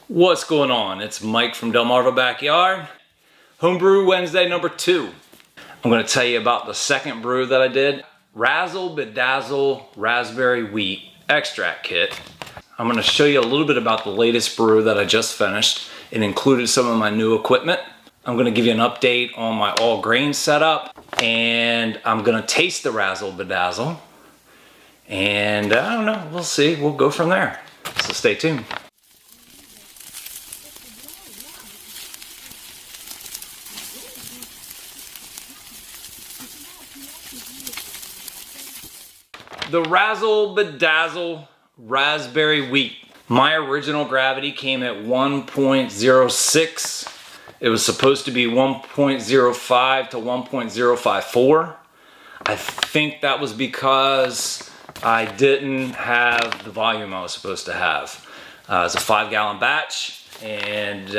What's going on? It's Mike from Delmarva Backyard. Homebrew Wednesday number 2. I'm going to tell you about the second brew that I did. Razzle Bedazzle Raspberry Wheat Extract Kit. I'm going to show you a little bit about the latest brew that I just finished. It included some of my new equipment. I'm going to give you an update on my all grain setup. And I'm going to taste the Razzle Bedazzle. And I don't know, we'll see. We'll go from there. So stay tuned. The Razzle Bedazzle Raspberry Wheat. My original gravity came at 1.06. It was supposed to be 1.05 to 1.054. I think that was because I didn't have the volume I was supposed to have. It's a 5-gallon batch, and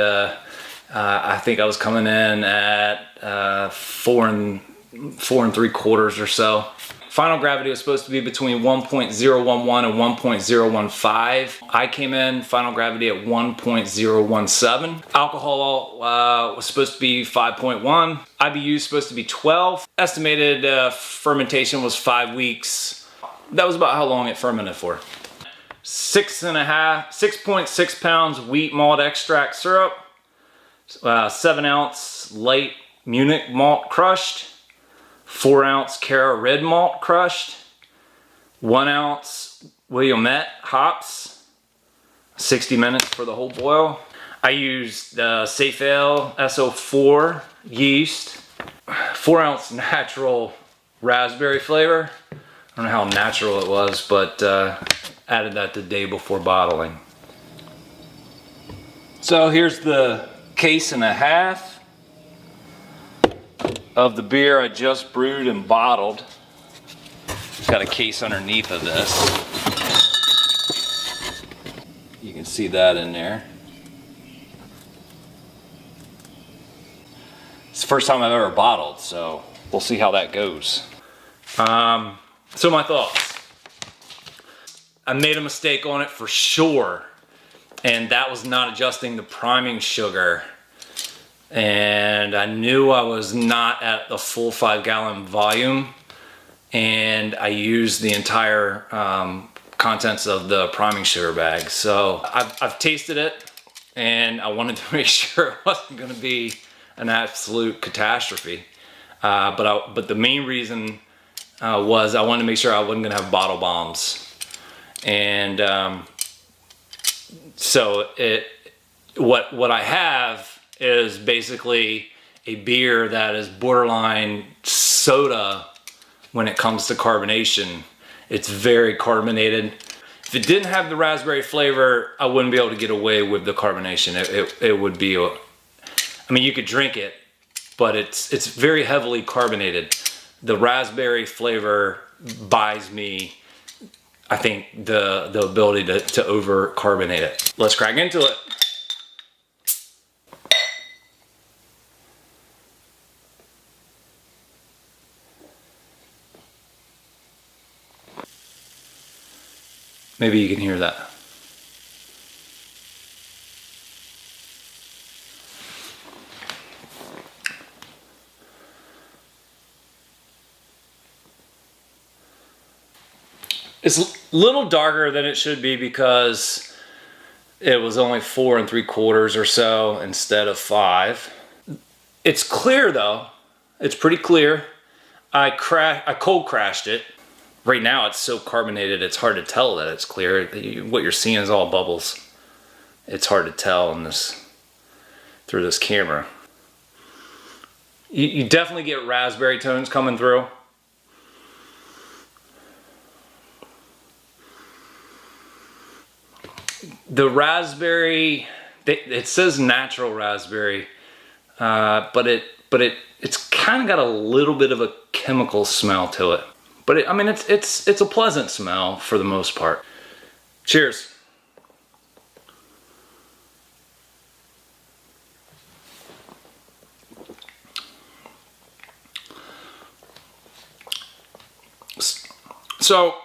I think I was coming in at 4 3/4 or so. Final gravity was supposed to be between 1.011 and 1.015. I came in final gravity at 1.017. Alcohol was supposed to be 5.1. IBU supposed to be 12. Estimated fermentation was 5 weeks. That was about how long it fermented for. 6.6 pounds wheat malt extract syrup, 7 ounce light Munich malt crushed, 4 ounce Cara red malt crushed, 1 ounce Willamette hops, 60 minutes for the whole boil. I used Safe Ale SO4 yeast, 4 ounce natural raspberry flavor. I don't know how natural it was, but added that the day before bottling. So here's the case and a half of the beer I just brewed and bottled. It's got a case underneath of this. You can see that in there. It's the first time I've ever bottled, so we'll see how that goes. So my thoughts. I made a mistake on it for sure, and that was not adjusting the priming sugar. And I knew I was not at the full 5-gallon volume, and I used the entire contents of the priming sugar bag. So I've tasted it, and I wanted to make sure it wasn't going to be an absolute catastrophe. But the main reason was I wanted to make sure I wasn't going to have bottle bombs. And so what I have is basically a beer that is borderline soda when it comes to carbonation. It's very carbonated. If it didn't have the raspberry flavor, I wouldn't be able to get away with the carbonation. It would be, I mean, you could drink it, but it's very heavily carbonated. The raspberry flavor buys me, I think, the ability to over carbonate it. Let's crack into it. Maybe you can hear that. It's a little darker than it should be because it was only 4 3/4 or so instead of 5. It's clear though. It's pretty clear. I cold crashed it. Right now it's so carbonated it's hard to tell that it's clear. What you're seeing is all bubbles. It's hard to tell in through this camera. You definitely get raspberry tones coming through. The raspberry, it says natural raspberry, but it's kind of got a little bit of a chemical smell to it. But I mean, it's a pleasant smell for the most part. Cheers. So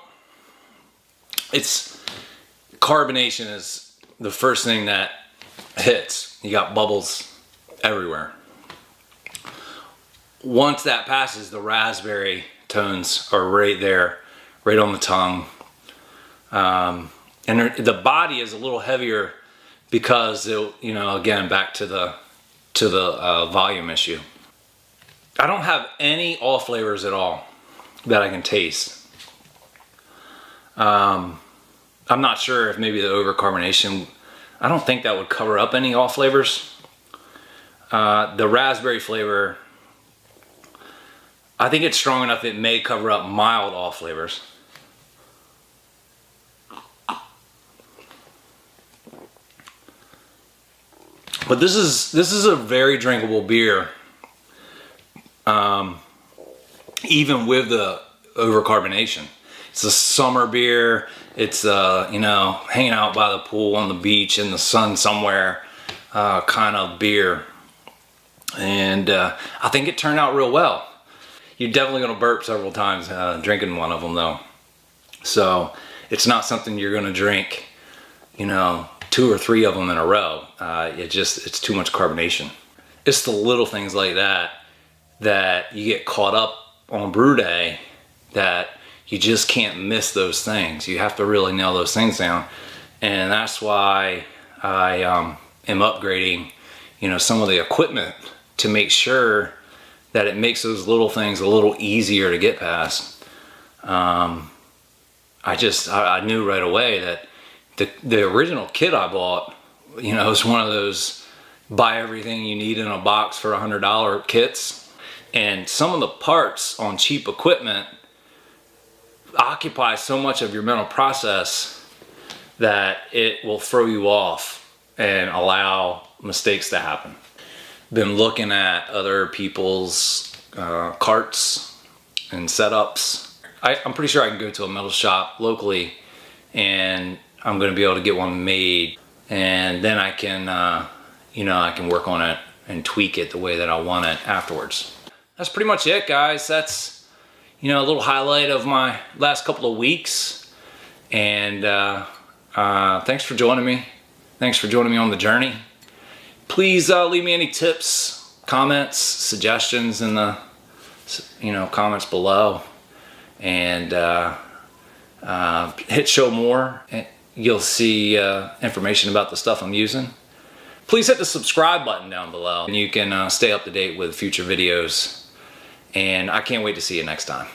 it's carbonation is the first thing that hits. You got bubbles everywhere. Once that passes, the raspberry tones are right there, right on the tongue. And the body is a little heavier because it, you know, again, back to the volume issue. I don't have any off flavors at all that I can taste. I'm not sure if maybe the overcarbonation, I don't think that would cover up any off flavors. The raspberry flavor, I think it's strong enough it may cover up mild off flavors. But this is a very drinkable beer, even with the overcarbonation. It's a summer beer. It's you know, hanging out by the pool on the beach in the sun somewhere kind of beer. And I think it turned out real well. You're definitely gonna burp several times drinking one of them though. So it's not something you're gonna drink, you know, 2 or 3 of them in a row. It's too much carbonation. It's the little things like that that you get caught up on brew day that you just can't miss those things. You have to really nail those things down. And that's why I am upgrading, you know, some of the equipment to make sure that it makes those little things a little easier to get past. I knew right away that the original kit I bought, you know, is one of those buy everything you need in a box for $100 kits. And some of the parts on cheap equipment occupy so much of your mental process that it will throw you off and allow mistakes to happen. Been looking at other people's carts and setups. I'm pretty sure I can go to a metal shop locally and I'm going to be able to get one made, and then I can, you know, I can work on it and tweak it the way that I want it afterwards. That's pretty much it, guys. That's, you know, a little highlight of my last couple of weeks. And thanks for joining me. Thanks for joining me on the journey. Please leave me any tips, comments, suggestions in the, you know, comments below. And hit show more. You'll see information about the stuff I'm using. Please hit the subscribe button down below and you can stay up to date with future videos. And I can't wait to see you next time.